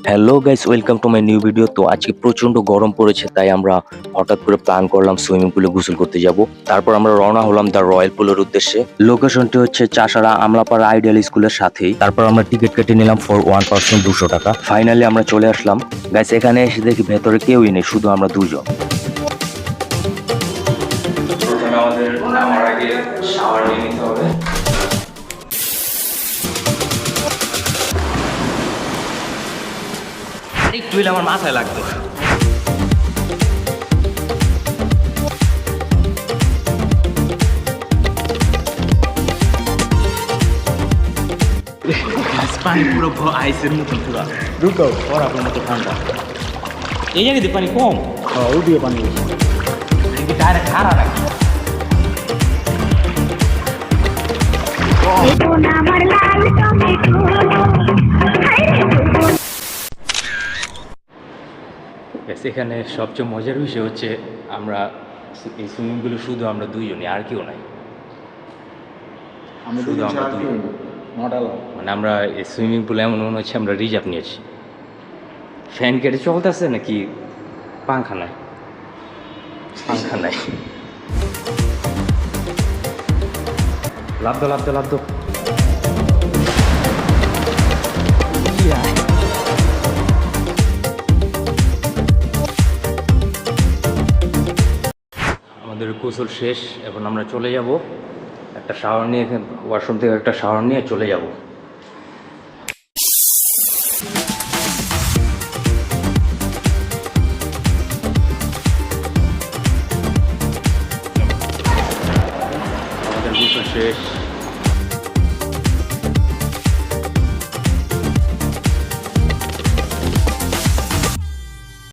Hello guys, welcome to my new video. তো আজকে প্রচন্ড গরম পড়েছে, তাই আমরা হঠাৎ করে প্ল্যান করলাম সুইমিং পুলে গোসল করতে যাব। তারপর আমরা রওনা হলাম দ্য রয়্যাল পুলের উদ্দেশ্যে। লোকেশনটি হচ্ছে চাষাড়া আমলাপাড়া আইডিয়াল স্কুলের সাথেই। তারপর আমরা টিকিট কেটে নিলাম ফর ওয়ান পার্সন 200 টাকা। ফাইনালি আমরা চলে আসলাম। গাইস, এখানে এসে দেখি ভেতরে কেউই নেই, শুধু আমরা দুজন। প্রথমে আমাদের নামার আগে শাওয়ার নিয়ে নিতে হবে। একটু হইলে আমার মাথায় লাগতো। পানি পুরো আইসের মতন, পুরো ঢুকাও। বরফের মতো ঠান্ডা। এই জায়গাতে পানি কম, ওই দিয়ে পানি ডাইরেক্ট খারা নাকি? এখানে সবচেয়ে মজার বিষয় হচ্ছে আমরা এই সুইমিং পুলে শুধু আমরা দুইজনই, আর কেউ নাই। শুধু আমরা দুইজন, মানে আমরা এই সুইমিং পুলে এমন মনে হচ্ছে আমরা রিজার্ভ নিয়েছি। ফ্যান কেটে চলতেছে নাকি পাংখা নাই? পাংখা নাই। লাভ দো লাভ দো লাভ দো। আমাদের গোসল শেষ, এখন আমরা চলে যাব একটা শাওয়ার নিয়ে, ওয়াশরুম থেকে একটা শাওয়ার নিয়ে চলে যাব।